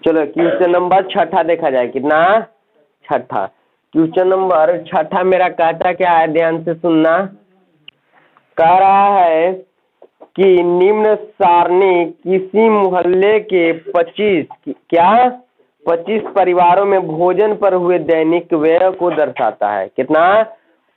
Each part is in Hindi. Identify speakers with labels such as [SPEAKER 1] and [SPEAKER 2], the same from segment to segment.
[SPEAKER 1] चलो क्वेश्चन नंबर छठा देखा जाए। कितना? छठा। क्वेश्चन नंबर छठा मेरा कहता क्या है, ध्यान से सुनना। कह रहा है कि निम्न सारणी किसी मोहल्ले के 25 परिवारों में भोजन पर हुए दैनिक व्यय को दर्शाता है। कितना?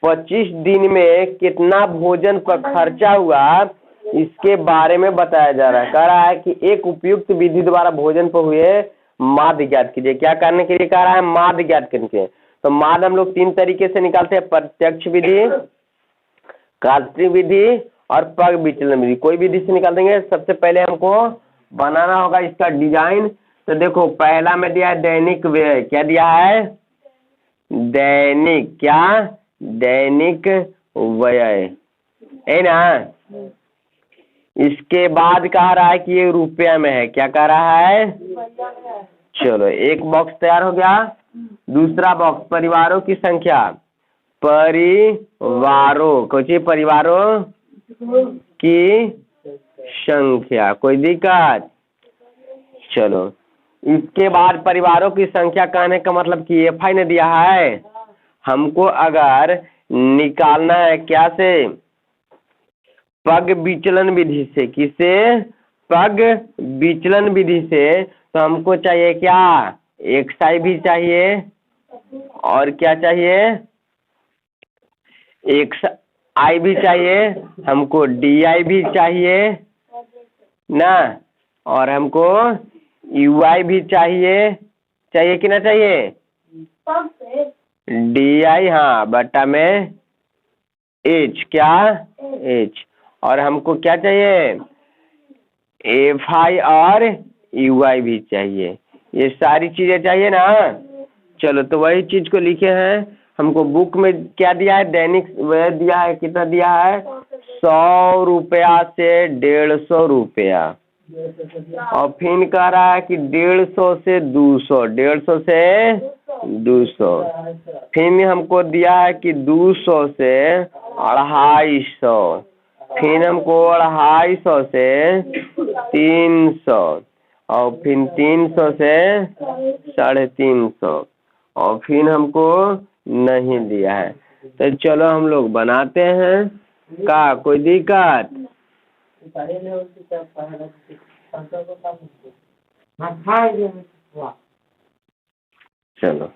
[SPEAKER 1] 25 दिन में कितना भोजन पर खर्चा हुआ, इसके बारे में बताया जा रहा है। कह रहा है कि एक उपयुक्त विधि द्वारा भोजन पर हुए माध्य ज्ञात कीजिए। क्या करने के लिए कह रहा है? माध्य ज्ञात करके। तो माध्य हम लोग 3 तरीके से निकालते हैं, प्रत्यक्ष विधि, काल्पनिक विधि और पग विचलन विधि। कोई विधि से निकाल देंगे। सबसे पहले हमको बनाना होगा इसका डिजाइन। तो देखो पहला में दिया है दैनिक व्यय। क्या दिया है? दैनिक क्या? दैनिक व्यय है ना। इसके बाद कह रहा है कि ये रुपया में है। क्या कह रहा है? चलो एक बॉक्स तैयार हो गया। दूसरा बॉक्स परिवारों की संख्या। परिवारों परिवारों की संख्या। कोई दिक्कत? चलो इसके बाद परिवारों की संख्या कहने का मतलब कि एफ आई ने दिया है। हमको अगर निकालना है क्या से? पग विचलन विधि से। किसे? पग विचलन विधि से। तो हमको चाहिए क्या? एक्साई भी चाहिए और क्या चाहिए? एक्स आई भी चाहिए, हमको डी आई भी चाहिए ना, और हमको यू आई भी चाहिए। चाहिए कि ना चाहिए? डी आई हाँ बटा में एच। क्या? एच। और हमको क्या चाहिए? एफ आई और यू आई भी चाहिए। ये सारी चीजें चाहिए ना। चलो तो वही चीज को लिखे हैं। हमको बुक में क्या दिया है? दैनिक व्यय दिया है। कितना दिया है? 100 रुपया से 150 रुपया। और फिर कह रहा है कि 150 से 200, 150 से 200। फिर हमको दिया है कि 200 से 250। फिर हमको 250 से 300 और फिर 300 से 350 और फिर हमको नहीं दिया है। तो चलो हम लोग बनाते हैं। का कोई दिक्कत? चलो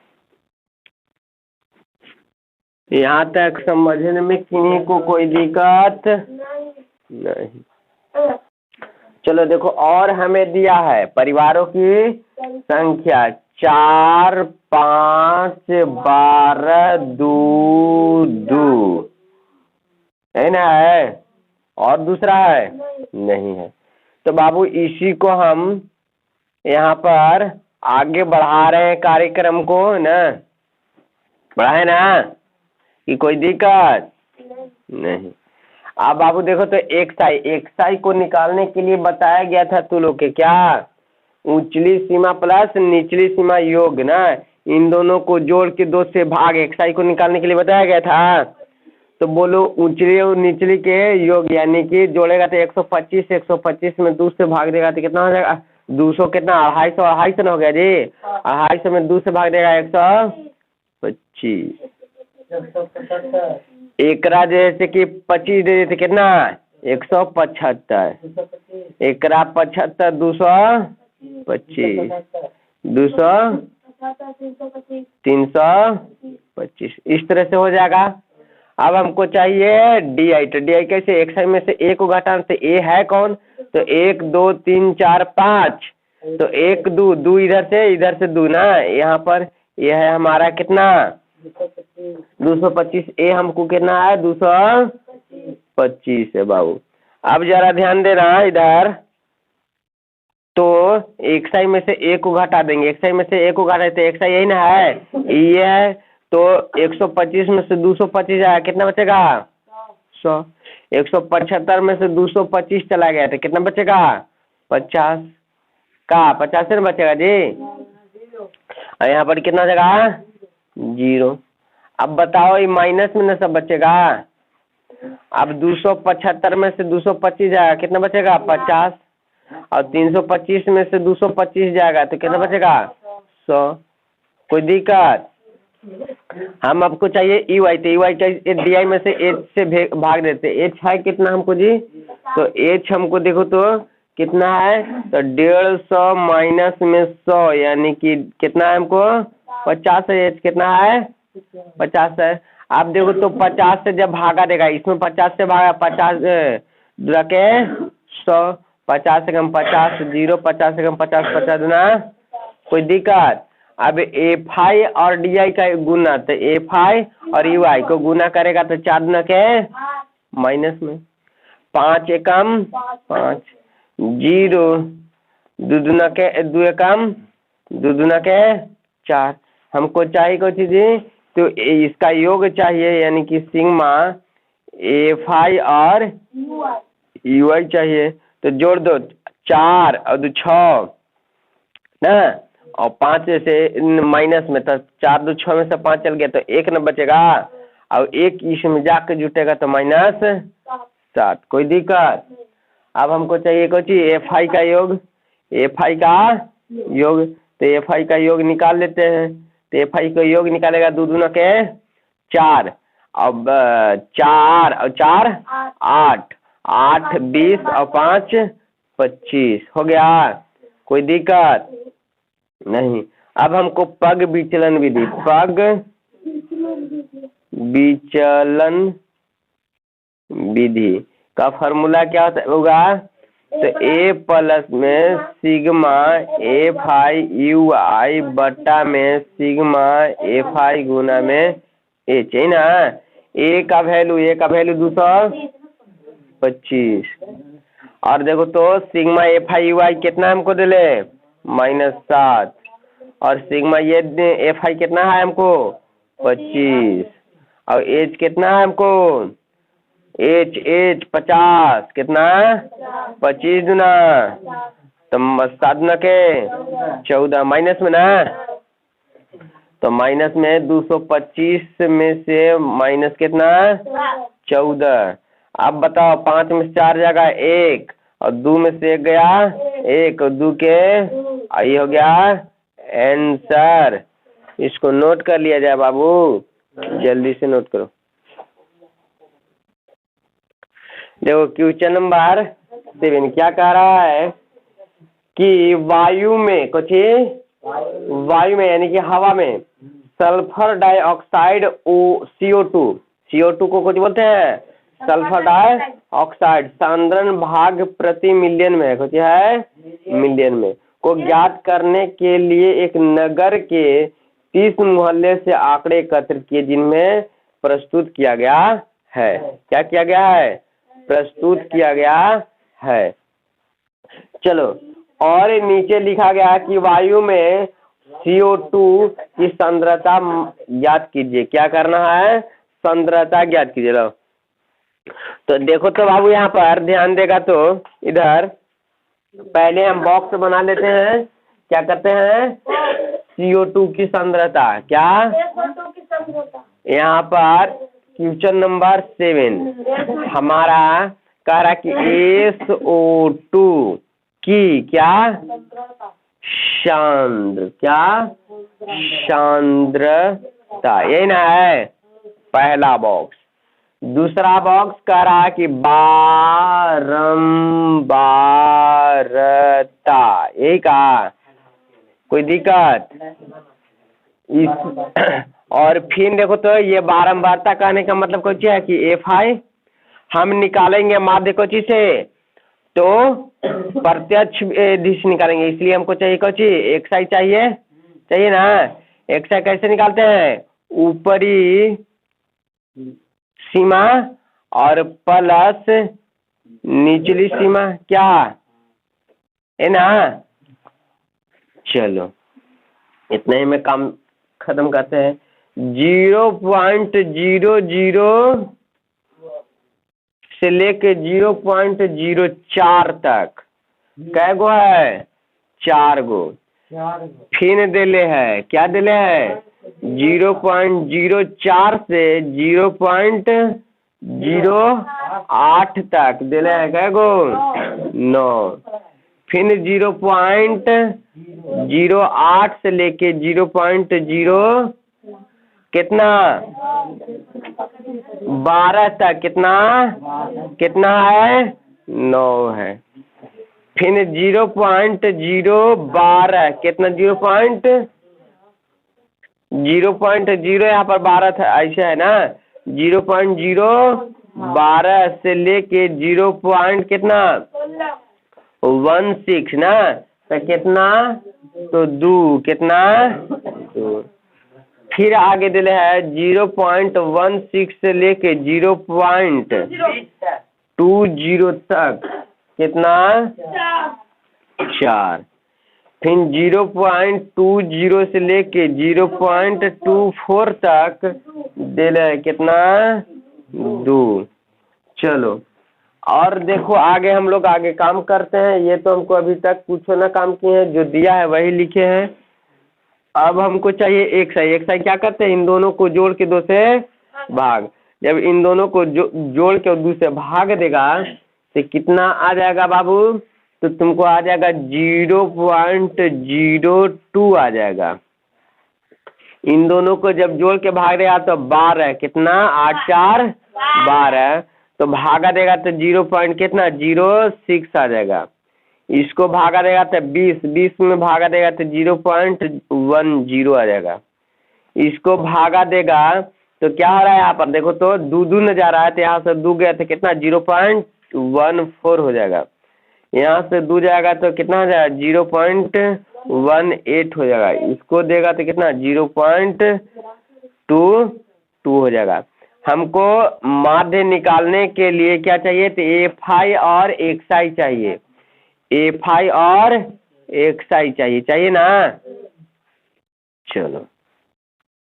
[SPEAKER 1] यहाँ तक समझने में किन्हीं को कोई दिक्कत नहीं। चलो देखो और हमें दिया है परिवारों की संख्या 4, 5, 12, 2, 2 है ना। है और दूसरा है? नहीं है। तो बाबू इसी को हम यहाँ पर आगे बढ़ा रहे हैं कार्यक्रम को ना। बढ़ाए ना कि कोई दिक्कत नहीं। अब बाबू देखो तो एक्साई को निकालने के लिए बताया गया था तू लोग के क्या? ऊंचली सीमा प्लस निचली सीमा योग ना, इन दोनों को जोड़ के 2 से भाग एक्साई को निकालने के लिए बताया गया था। तो बोलो ऊंचली और निचली के योग यानी कि जोड़ेगा तो 125, 125 में 2 से भाग देगा तो कितना हो जाएगा? 200 कितना? 250 ना हो गया जी। 250 में 2 से भाग देगा 125। एकरा जैसे कि 25 दे देते कितना? 175। एकरा 75 225 200 325 इस तरह से हो जाएगा। अब हमको चाहिए डी आई। तो डी आई कैसे? एक्स आई में से ए को घटाना। तो ए है कौन? तो 1 2 3 4 5। तो 1 2 2 इधर से 2 ना। यहाँ पर ये है हमारा कितना? 225। ए हमको कितना है? 225 है बाबू। अब जरा ध्यान देना इधर। तो एक्स आई में से ए को घटा देंगे। एक्स आई में से ए को घटा देते एक्स आई यही ना है, ये है। तो 125 में से 225 आया, कितना बचेगा? 100। 175 में से 225 चला गया तो कितना बचेगा? 50 का 50 से बचेगा जी। और यहाँ पर कितना बचेगा? 0। अब बताओ ये माइनस में ना सब बचेगा। अब 275 में से 225 आया, कितना बचेगा? 50। और 325 में से 225 जाएगा तो कितना बचेगा 100। कोई दिक्कत? हम आपको चाहिए ई वाई, तो ई वाई डी आई में से एच से भाग देते। एच है कितना हमको जी? तो एच हमको देखो तो कितना है, तो 150 माइनस में 100 यानी कि कितना है हमको 50 है। एच कितना है 50 है। आप देखो तो 50 से जब भागा देगा, इसमें 50 से भागा 50 रखे 100, 50 से कम 50 0, 50 से कम 50 50 दुना। कोई दिक्कत? अब एफ आई और डी आई का गुना, तो एफ आई और यू आई को गुना करेगा तो 4 दुना के माइनस में 5 एकम 5 0, 2 दुना के 2 एकम 2 दुना के 4। हमको चाहिए कोई चीज, तो इसका योग चाहिए यानी कि सिग्मा एफ आई और यू आई चाहिए। तो जोड़ दो 4 और 2 6 ना, और 5 से माइनस में, तो 4 2 6 में से 5 चल गया तो 1 न बचेगा, और 1 इसमें जाकर जुटेगा तो -7। कोई दिक्कत? अब हमको चाहिए कुछ एफ आई का योग, एफ आई का योग, तो एफ आई का योग निकाल लेते हैं। तो एफ आई का योग निकालेगा 2 दूना के 4, अब 4 और 4 8, 8 20 और 5 25 हो गया। कोई दिक्कत नहीं? अब हमको पग विचलन विधि, पग विचलन विधि का फॉर्मूला क्या होगा? तो ए प्लस में सिग्मा एफ आई यू आई बट्टा में सिग्मा एफ आई गुना में एच है ना। ए का वैल्यू 225, और देखो तो सिग्मा एफ आई यू आई कितना हमको दिले -7, और सिग्मा ये एफ आई कितना है हमको 25, और एच कितना है हमको एच 50 कितना 25 दुना, तो 7 दुना के 14 माइनस में ना, तो माइनस में 225 में से माइनस कितना 14। अब बताओ 5 में से 4 जाएगा 1, और 2 में से 1 गया 1, और 2 के ये हो गया आंसर। इसको नोट कर लिया जाए बाबू, जल्दी से नोट करो। देखो क्वेश्चन नंबर 7 क्या कह रहा है कि वायु में कुछ, वायु में यानी कि हवा में सल्फर डाइऑक्साइड CO2 को कुछ बोलते हैं सल्फर डाइऑक्साइड सांद्रण भाग प्रति मिलियन में कुछ है मिलियन में को ज्ञात करने के लिए एक नगर के 30 मोहल्ले से आंकड़े एकत्र किए, जिनमें प्रस्तुत किया गया है। क्या किया गया है? प्रस्तुत किया गया है। चलो, और नीचे लिखा गया कि वायु में CO2 की सांद्रता ज्ञात कीजिए। क्या करना है? सांद्रता ज्ञात कीजिए। लो तो देखो तो बाबू यहाँ पर ध्यान देगा तो इधर पहले हम बॉक्स बना लेते हैं। क्या करते हैं? CO2 की सांद्रता, क्या यहाँ पर क्वेश्चन नंबर 7 हमारा कह रहा कि SO2 की क्या सांद्रता, यही ना है पहला बॉक्स। दूसरा बॉक्स कह रहा है कि बारंबारता, यही कहा। कोई दिक्कत? और फिर देखो तो ये बारंबारता कहने का मतलब कुछ है कि एफ आई हम निकालेंगे माध्य कोची से, तो प्रत्यक्ष दिशा निकालेंगे, इसलिए हमको चाहिए कोची एक्स आई चाहिए ना। एक्स आई कैसे निकालते हैं? ऊपरी सीमा और प्लस निचली सीमा, क्या है ना। चलो इतने ही में काम खत्म करते हैं। 0.00 से लेके 0.04 तक कै गो है? 4 गो। फिर दिले है, क्या दिले है? 0.04 से 0.08 तक दिले है कै गो? 9। फिर 0.08 से लेके 0.0 कितना 12 तक कितना कितना है 9 है। फिर 0.012 कितना 0.0 यहाँ पर 12 था ऐसा है ना। 0.012 से लेके 0. कितना 16 ना तो कितना तो 2 कितना 2। फिर आगे दिले है 0.16 से लेके 0.20 तक कितना 4। फिर 0.20 से लेके 0.24 तक दिले है कितना 2। चलो और देखो आगे हम लोग आगे काम करते हैं। ये तो हमको अभी तक कुछ ना काम किए हैं, जो दिया है वही लिखे हैं। अब हमको चाहिए एक साई क्या करते हैं इन दोनों को जोड़ के 2 से भाग। जब इन दोनों को जोड़ के 2 से भाग देगा तो कितना आ जाएगा बाबू तो तुमको आ जाएगा 0.02 आ जाएगा। इन दोनों को जब जोड़ के भाग देगा तो 12 कितना 8 4 12 तो भागा देगा तो 0. कितना 06 आ जाएगा। इसको भागा देगा तो 20 में भागा देगा तो 0.10 आ जाएगा। इसको भागा देगा तो क्या हो रहा है यहाँ पर देखो तो 2 न जा रहा है तो यहाँ से 2 गया तो कितना 0.14 हो जाएगा। यहाँ से 2 जाएगा तो कितना हो जाएगा 0.18 हो जाएगा। इसको देगा तो कितना 0.22 हो जाएगा। हमको माध्य निकालने के लिए क्या चाहिए तो एफआई और एक्सआई चाहिए। एफआई और एक्सआई चाहिए ना। चलो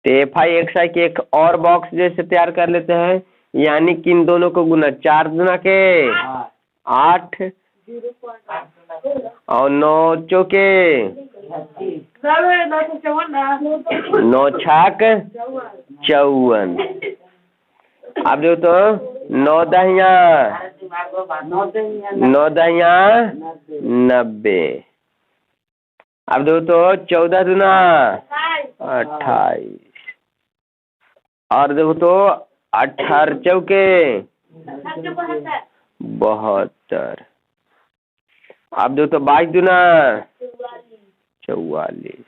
[SPEAKER 1] तो एफआई एक्सआई के एक और बॉक्स जैसे तैयार कर लेते हैं। यानी कि इन दोनों को गुना 4 गुना के 8 और 9 चौके 9 छाक 54। अब देखो तो 9 दहिया 90। अब देखो तो 14 दूना 28 और देखो तो 18 चौके 72। अब देखो तो 22 दूना 44।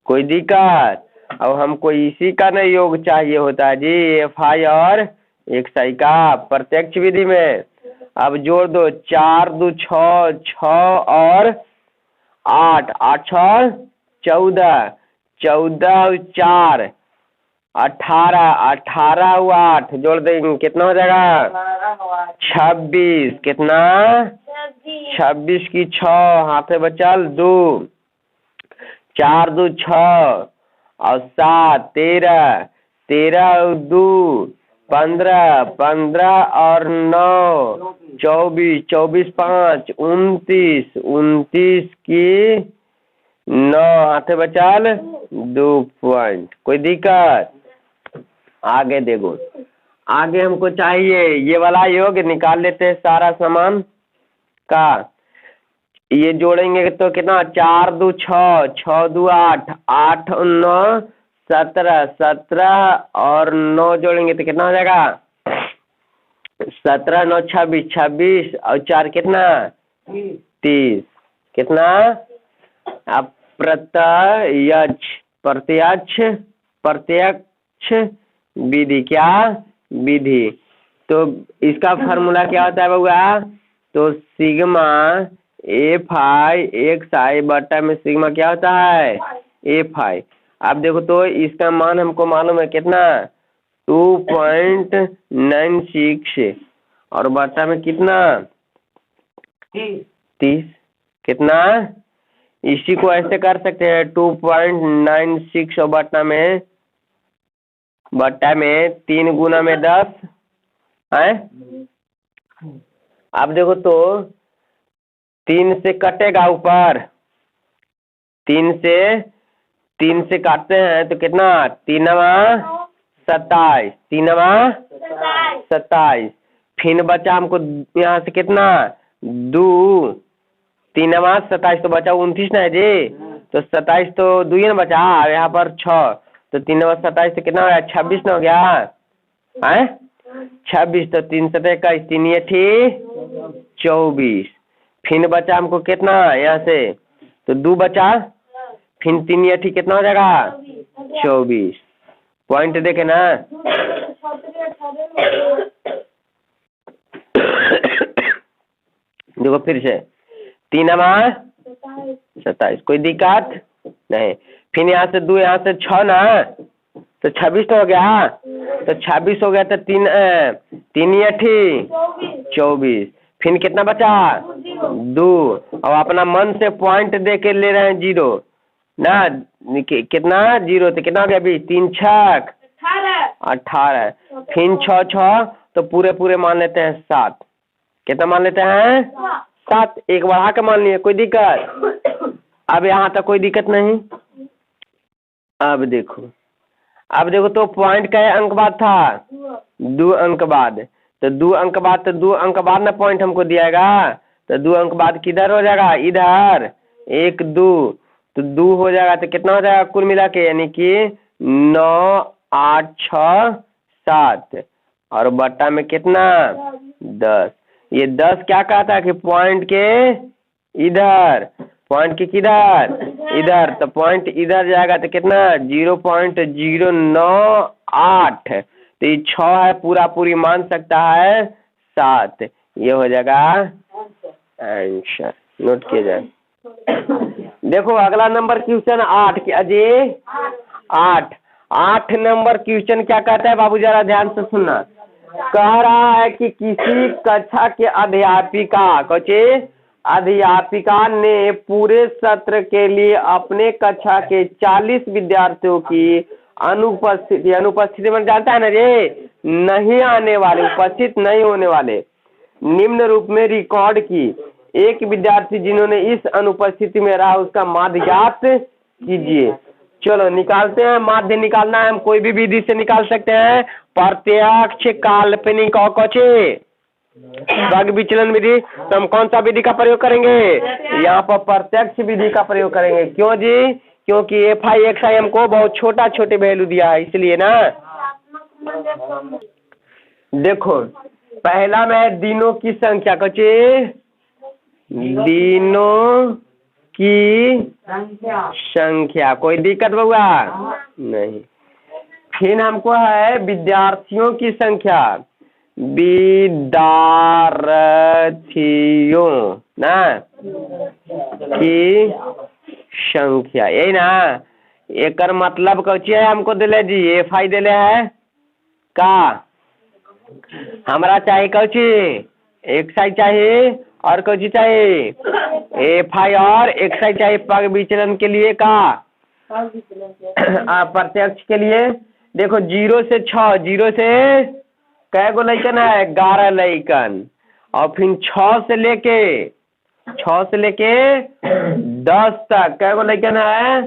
[SPEAKER 1] कोई दिक्कत। अब हमको इसी का ना योग चाहिए होता है जी एफआई और एक्सआई का प्रत्यक्ष विधि में। अब जोड़ दो 4 2 6 6 और 8 8 6 14 14 4 18 18 हुआ 8 जोड़ देंगे कितना हो जाएगा 26। कितना 26 की 6 हाथे बचल 2 4 2 6 और 7 13 13 2 15 15 और 9 24 24 5 29 29 की 9 हाथे बचाल 2 पॉइंट। कोई दिक्कत। आगे देखो आगे हमको चाहिए ये वाला योग निकाल लेते हैं सारा सामान का। ये जोड़ेंगे तो कितना 4 2 6 6 2 8 8 9 17 17 और 9 जोड़ेंगे तो कितना हो जाएगा 17 9 26 26 और 4 कितना 30। कितना अब प्रत्यक्ष विधि क्या विधि। तो इसका फार्मूला क्या होता है बउआ तो सिग्मा एफआई एक्सआई बटा में सिग्मा क्या होता है एफआई। आप देखो तो इसका मान हमको मालूम है कितना 2.96 और बटा में कितना 30। कितना इसी को ऐसे कर सकते हैं 2.96 और बटा में 3 गुना में 10 है। अब देखो तो 3 से कटेगा ऊपर 3 से काटते हैं तो कितना 3 27 3 27। फिर बचा हमको यहाँ से कितना 2 3 27 तो बचा 29 ना है जी। तो 27 तो 2 ही ना बचा, यहाँ पर 6 तो 3 27 तो कितना हो गया 26 ना हो गया है 26 तो 3 7 21 3 24 फिर बचा हमको कितना यहाँ से तो 2 बचा फिर 3 कितना हो जाएगा 24 पॉइंट देखे ना। देखो फिर से 3 27 कोई दिक्कत नहीं। फिर यहाँ से 2 यहाँ से 6 ना तो 26 तो हो गया तो 26 हो गया तो 3 24 फिर कितना बचा 2 और अपना मन से पॉइंट दे के ले रहे हैं 0 ना कितना 0 तो कितना हो गया अभी 3 6 18 फिर 6 6 तो पूरे मान लेते हैं 7 कितना मान लेते हैं 7 एक बढ़ा के मान लिए कोई दिक्कत। अब यहाँ तक कोई दिक्कत नहीं। अब देखो तो पॉइंट का अंक बाद था 2 अंक बाद तो 2 अंक बाद तो 2 अंक बाद ना पॉइंट हमको दियागा तो 2 अंक बाद किधर हो जाएगा इधर 1 2 तो 2 हो जाएगा तो कितना हो जाएगा कुल मिला के यानी कि 9 8 6 7 और बट्टा में कितना 10। ये 10 क्या कहता है कि पॉइंट के इधर पॉइंट के किधर इधर तो पॉइंट इधर जाएगा तो कितना 0.098 तो ये 6 है पूरी मान सकता है 7 ये हो जाएगा आंसर नोट किया जाए। देखो अगला नंबर क्वेश्चन 8 क्या जी 8 नंबर क्वेश्चन क्या कहता है बाबू जरा ध्यान से सुनना। कह रहा है कि किसी कक्षा के अध्यापिका ने पूरे सत्र के लिए अपने कक्षा के 40 विद्यार्थियों की अनुपस्थिति में जानता है ना जी नहीं आने वाले उपस्थित नहीं होने वाले निम्न रूप में रिकॉर्ड की। एक विद्यार्थी जिन्होंने इस अनुपस्थिति में रहा उसका माध्य ज्ञात कीजिए। चलो निकालते हैं। माध्य निकालना है हम कोई भी विधि से निकाल सकते हैं प्रत्यक्ष काल्पनिक और कौचे भाग विचलन विधि। तो हम कौन सा विधि का प्रयोग करेंगे यहाँ पर प्रत्यक्ष विधि का प्रयोग करेंगे। क्यों जी क्योंकि FI XI हमको बहुत छोटे वैल्यू दिया है इसलिए ना। देखो पहला में दिनों की संख्या कौचे दिनों की संख्या कोई दिक्कत बउआ नहीं। फिर हमको है विद्यार्थियों की संख्या विद्यार्थियों ना की संख्या यही ना। एक मतलब कौची है हमको दिले जी FI दिले है का हमरा चाहिए कौची XI चाहिए और कौची चाहिए FI और XI चाहिए पग विचलन के लिए का प्रत्यक्ष के लिए। देखो 0 से 6 0 से कै गो लैकन है 11 लैकन और फिर 6 से लेके 10 तक कै गो लैकन है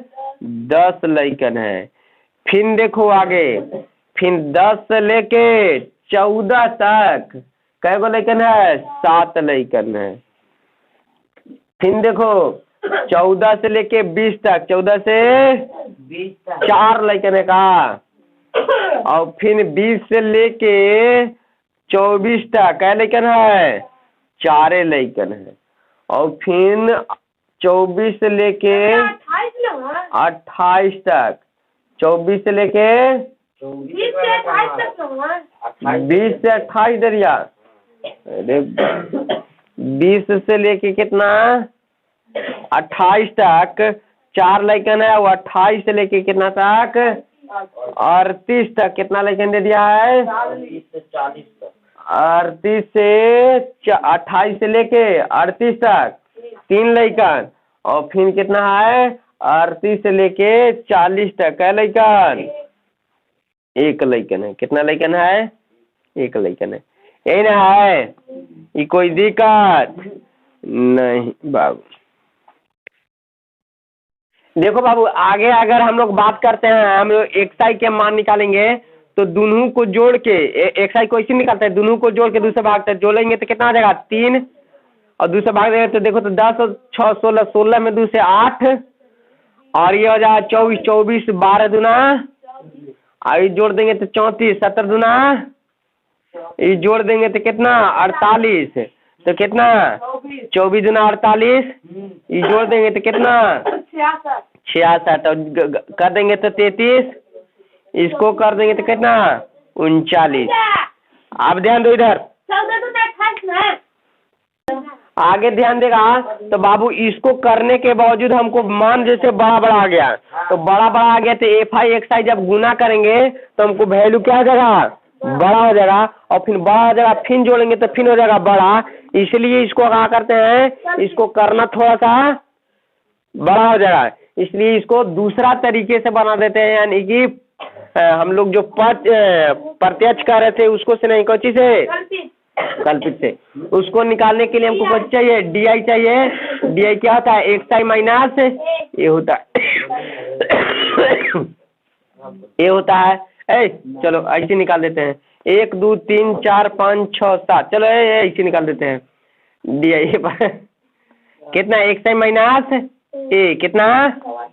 [SPEAKER 1] 10 लैकन है। फिर देखो आगे फिर 10 से लेके 14 तक कै गो लैकन है 7 लैकन है। फिर देखो 14 से लेके 20 तक 14 से 4 लैकन है का और फिर 20 से लेके 24 तक कै लैकन है 4 लैकन है। और फिर 24 से लेके 28 तक 24 से लेके 20 से 28 दरिया अरे 20 से लेके कितना 28 तक 4 लैकन है वो 28 से लेके कितना तक 38 तक कितना लैकन दे दिया है 38 से 28 से लेके 38 तक 3 लैकन और फिर कितना है 38 से लेके 40 तक कै लैकन 1 लैकन है। कितना लैकन है 1 लैकन है यही ना है। ये कोई दिक्कत नहीं बाबू। देखो बाबू आगे अगर हम लोग बात करते हैं हम लोग XI के मान निकालेंगे तो दोनों को जोड़ के XI को ऐसे निकालते हैं दोनों को जोड़ के दूसरे भाग तक जोड़ेंगे तो कितना आ जाएगा 3 और 2 से भाग देंगे तो देखो तो 10 और 6 16, 16 में 2 से 8 और ये हो जाए 24, 24 12 दूना, और ये जोड़ देंगे तो 34, 17 दूना, ये जोड़ देंगे तो कितना 48, तो कितना 24 दूना 48, ये जोड़ देंगे तो कितना 66, और कर देंगे तो 33, इसको कर देंगे तो कितना 39। अब ध्यान दो इधर, आगे ध्यान देगा तो बाबू इसको करने के बावजूद हमको मान जैसे बड़ा बड़ा आ गया, तो बड़ा बड़ा आ गया तो एफ आई एक्स आई जब गुना करेंगे तो हमको वैल्यू क्या हो जाएगा बड़ा हो जाएगा, और फिर बड़ा हो जाएगा, फिर जोड़ेंगे तो फिर हो जाएगा बड़ा। इसलिए इसको क्या करते हैं, इसको करना थोड़ा सा बड़ा हो जाएगा, इसलिए इसको दूसरा तरीके से बना देते हैं, यानी कि हम लोग जो प्रत्यक्ष कर रहे थे उसको से नहीं कोची से कल्पित से, उसको निकालने के लिए हमको कुछ चाहिए डी आई चाहिए। डी आई क्या होता है एक्स आई माइनस ये होता है ये होता है चलो ऐसे निकाल देते हैं 1 2 3 4 5 6 7, चलो ऐसे निकाल देते हैं डी आई कितना एक्स आई माइनस ए, कितना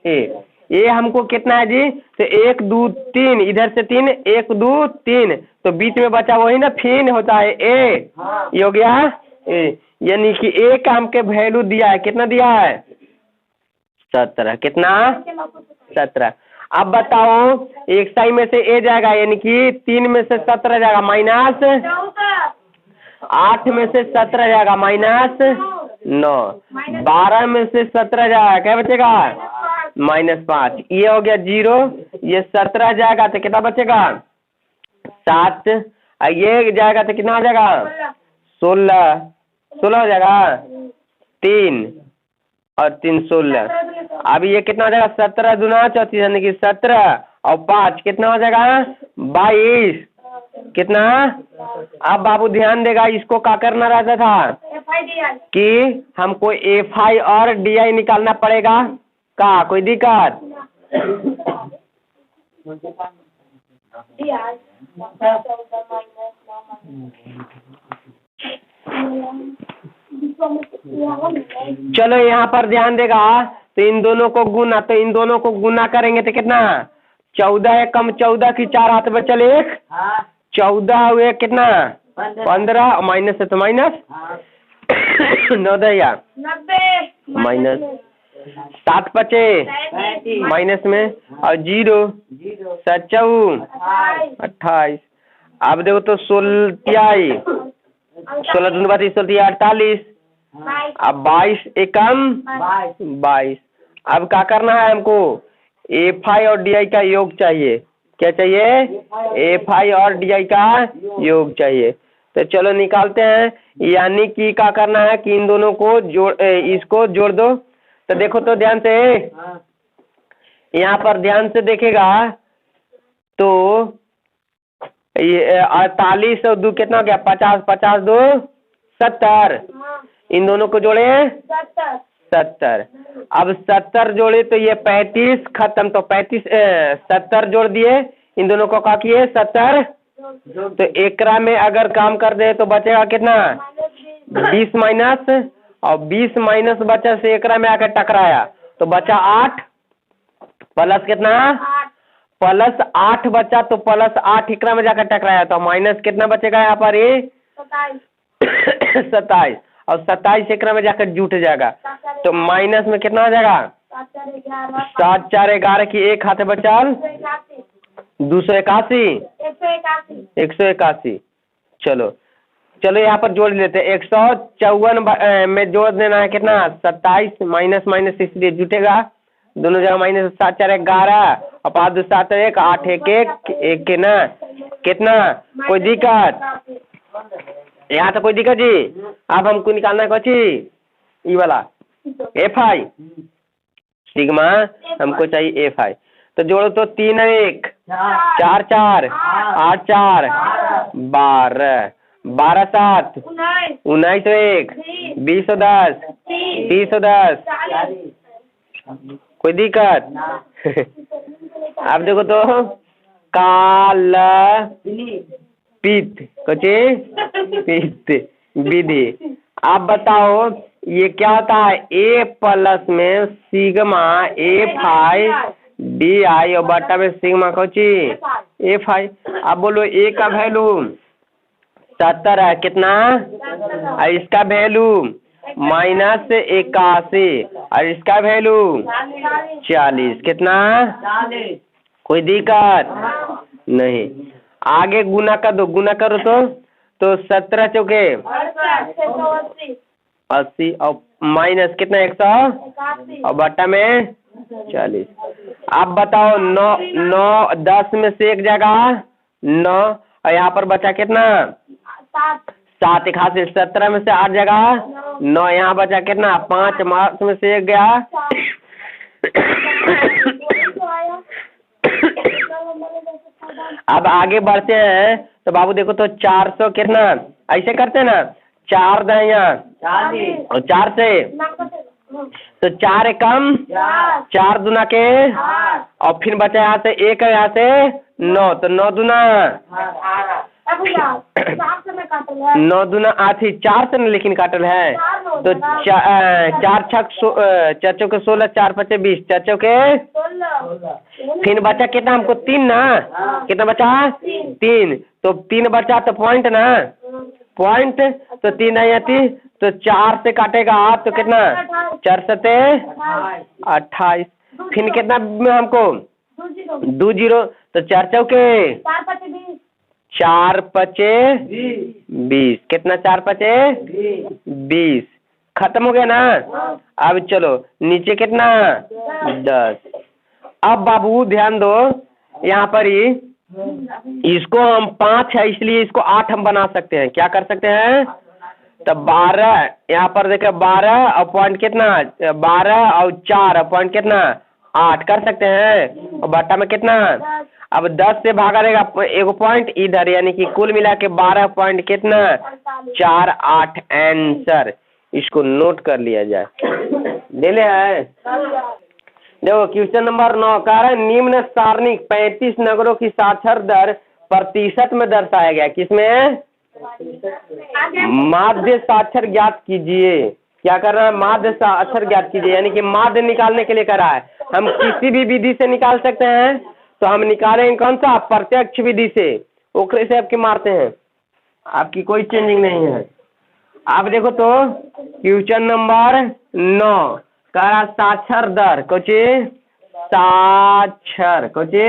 [SPEAKER 1] ए हमको कितना है जी, तो 1 2 3 इधर से 3 1 2 3, तो बीच में बचा वही ना फिर होता है ए, ये हो गया ए, यानी कि ए का हमके वैल्यू दिया है, कितना दिया है 17, कितना 17। अब बताओ एक्स आई में से ए जाएगा, यानी कि 3 में से 17 जाएगा माइनस 8 में से 17 जाएगा माइनस 9, 12 में से 17 जाएगा क्या बचेगा -5, ये हो गया 0, ये 17 जाएगा तो कितना बचेगा 7, ये जाएगा तो कितना हो जाएगा 16 हो जाएगा 3 और 3 16, अब ये कितना हो जाएगा 17 दूना 34, यानी कि 17 और 5 कितना हो जाएगा 22, कितना। अब बाबू ध्यान देगा इसको क्या करना रहता था कि हमको एफ आई और डी आई निकालना पड़ेगा, का कोई दिक्कत चलो यहाँ पर ध्यान देगा तो इन दोनों को गुना, तो इन दोनों को गुना करेंगे तो कितना 14 है कम 14 की 4 हाथ में चले 1, 14 हुए कितना 15, माइनस है तो माइनस 9 दया माइनस 7 बचे माइनस में और 0 7 28। अब देखो तो 16 दूनी 48, अब 22 एकम 22। अब क्या करना है हमको एफ आई और डी आई का योग चाहिए, क्या चाहिए एफ आई और डी आई का योग चाहिए, तो चलो निकालते हैं। यानी कि क्या करना है कि इन दोनों को इसको जोड़ दो, तो देखो तो ध्यान से यहाँ पर ध्यान से देखेगा तो ये 48 और 2 कितना हो गया 50, 50 2 70, इन दोनों को जोड़े 70। अब 70 जोड़े तो ये 35 खत्म, तो 35 70 जोड़ दिए, इन दोनों को क्या किए 70, तो एकरा में अगर काम कर दे तो बचेगा कितना 20 माइनस, और 20 माइनस बचा से एकरा में आकर टकराया तो बचा 8 प्लस कितना प्लस 8 बचा, तो प्लस 8 एकरा में जाकर टकराया तो माइनस कितना बचेगा यहाँ पर ये 27, और 27 एकरा में जाकर जुट जाएगा तो माइनस में कितना हो जाएगा 7 4 11 की 1 हाथ बचाल 281 181। चलो यहाँ पर जोड़ लेते हैं 154 में जोड़ देना है कितना 27, माइनस माइनस इसलिए जुटेगा दोनों जगह माइनस, 7 4 11 और 5 2 7 1 8 1 1 के ना कितना, कोई दिक्कत यहाँ तो कोई दिक्कत जी। अब हमको निकालना है कुछ ये वाला एफ आई सिग्मा, हमको चाहिए एफ आई, तो जोड़ो तो 3 1 4 4 8 4 12 12 7 19 1 20 और 10 30 और 10, कोई दिक्कत अब देखो तो काल पित्त कचे पित्त विधि, आप बताओ ये क्या होता है, ए प्लस में sigma F I D I और बटा में सिग्मा कोची एफ आई। अब बोलो ए का वैल्यू 70 है, कितना, और इसका वैल्यू -81 और इसका वैल्यू 40, कितना, कोई दिक्कत नहीं। आगे गुना कर दो, गुना करो तो 17 चौके 80 और माइनस कितना 100 और बट्टा में 40। अब बताओ 9 10 में से एक जगह 9 और यहाँ पर बचा कितना 7 एक हाथ से 17 में से 8 जगह 9, यहाँ बचा कितना 5 मार्क्स में से एक गया। अब आगे बढ़ते हैं तो बाबू देखो तो 400 कितना, ऐसे करते हैं ना 4 दाया और 4 से तो 4 कम 4 दूना के और फिर बचा यहाँ से 1 है, यहाँ से 9 तो 9 दूना 9 दूना 8 4 से न लेकिन काटल है तो 4 छक 4 चौके 16 4 पचे 20 4 चौके फिर बचा कितना हमको 3 ना, कितना बचा 3 तो 3 बचा तो पॉइंट ना, पॉइंट तो 3 है 30 तो 4 से काटेगा तो कितना 4 सते 28 फिर कितना हमको 2 0 तो 4 चौके 4 पचे 20 कितना 4 पचे 20 खत्म हो गया ना। अब चलो नीचे कितना 10। अब बाबू ध्यान दो यहाँ पर ही इसको हम 5 है इसलिए इसको 8 हम बना सकते हैं, क्या कर सकते हैं तो 12 यहाँ पर देखे 12 और पॉइंट कितना 12 और 4 और पॉइंट कितना 8 कर सकते हैं और बट्टा में कितना। अब 10 से भागा रहेगा एक पॉइंट इधर यानी कि कुल मिला के 12 पॉइंट कितना 4 8 आंसर। इसको नोट कर लिया जाए, ले ले है। देखो क्वेश्चन नंबर 9 कह रहा है निम्न सारणिक 35 नगरों की साक्षर दर प्रतिशत में दर्शाया गया, किसमें माध्य साक्षर ज्ञात कीजिए। क्या कर रहा है माध्य साक्षर ज्ञात कीजिए यानी कि माध्य निकालने के लिए कर रहा है। हम किसी भी विधि से निकाल सकते हैं तो हम निकालेंगे कौन सा प्रत्यक्ष विधि से, ओकरे से आपके मारते हैं, आपकी कोई चेंजिंग नहीं है। आप देखो तो क्वेश्चन नंबर 9 कह रहा साक्षर दर कोची साक्षर कोची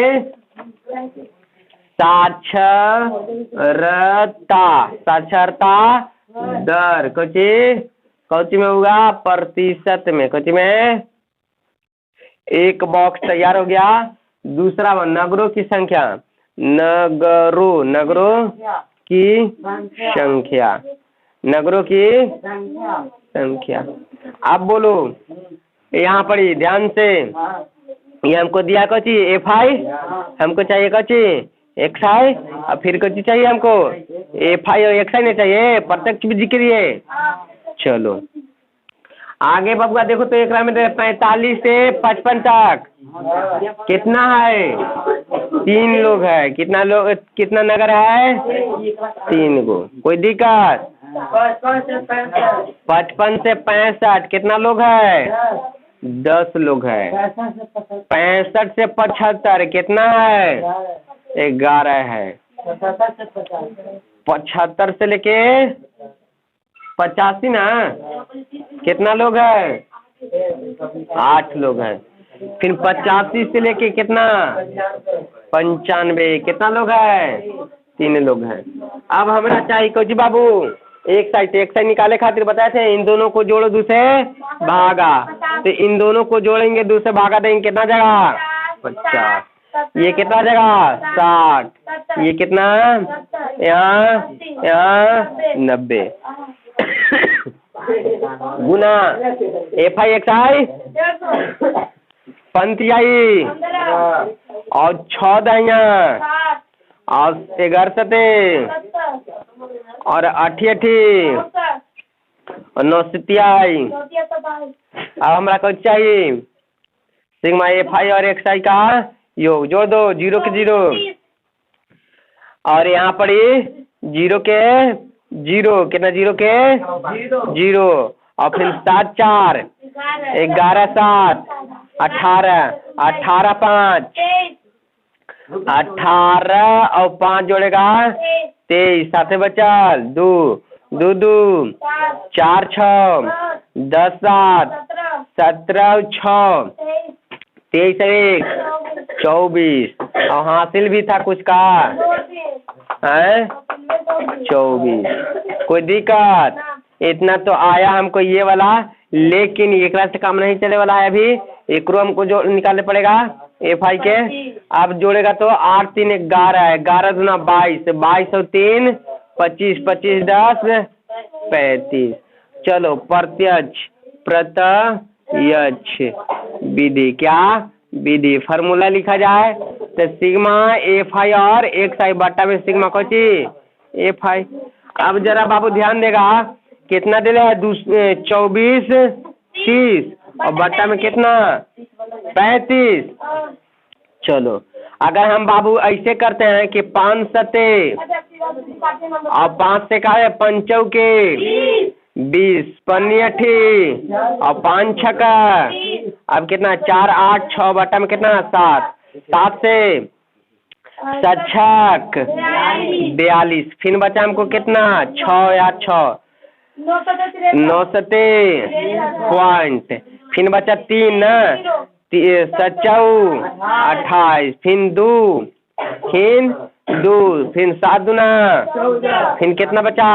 [SPEAKER 1] साक्षरता साक्षरता दर कोची कोची में होगा प्रतिशत में, कोची में एक बॉक्स तैयार हो गया। दूसरा नगरों की संख्या नगरों की संख्या नगरों की संख्या। आप बोलो यहाँ पर ही ध्यान से ये हमको दिया कौची एफ आई हमको चाहिए कौची एक्स आई और फिर कौची चाहिए हमको एफ आई और एक्स आई नहीं चाहिए प्रत्यक्ष विधि के लिए। चलो आगे बबुआ देखो तो एक में 45 से 55 तक कितना है 3 लोग है, कितना लोग कितना नगर है 3 गो, कोई दिक्कत। 55 से 65 कितना लोग है 10 लोग है। 65 से 75 कितना है 11 है। 75 से लेके 85 ना कितना लोग है 8 लोग हैं। फिर 85 से लेके कितना 95 कितना लोग है 3 लोग हैं। अब हमें चाहिए कोची बाबू एक साइड निकाले खातिर बताए थे इन दोनों को जोड़ो दूसरे भागा, तो इन दोनों को जोड़ेंगे दूसरे भागा देंगे कितना जगह 50, ये कितना जगह 60, ये कितना यहाँ 90 गुना एफ आई एक्स आई पंतियाई और 6 दहिया और 11 सते और 8 और 9 सतियाई। अब हमारा कुछ चाहिए सिग्मा एफ आई और एक्स आई का योग, जोड़ दो 0 के 0 और यहाँ पर 0 के जीरो, कितना जीरो के? जीरो। और फिर 7 4 11 7 18 18 5 18 और 5 जोड़ेगा 23, साथे बचल 2 2 2 4 6 10 7 17 6 23 1 24 और हासिल भी था कुछ का है 24। कोई दिक्कत? इतना तो आया हमको ये वाला, लेकिन एक से काम नहीं चले वाला है अभी। एक रो हमको जो निकालने पड़ेगा F5 के। अब जोड़ेगा तो 8 3 11 11 दूना 22 22 और 3 25 25 10 35। चलो प्रत्यक्ष प्रत्यक्ष विधि, क्या विधि? फार्मूला लिखा जाए तो सिग्मा F5 और XI बट्टा में सिग्मा कोची F5। अब जरा बाबू ध्यान देगा, कितना दे रहा है? 24 30 और बट्टा में कितना? 35। चलो अगर हम बाबू ऐसे करते हैं कि 5 सते और 5 से का है 5 के 20 पन्नी 8 और 5 छक्का, अब कितना? 4 8 6 बट्टा में कितना? 7 7 से 7 छक 42। फिर बचा हमको कितना? 6 या 6 9 सते पॉइंट, फिर बचा 3 ना 7 28, फिर 2 फिर 7 दूना, फिर कितना बचा?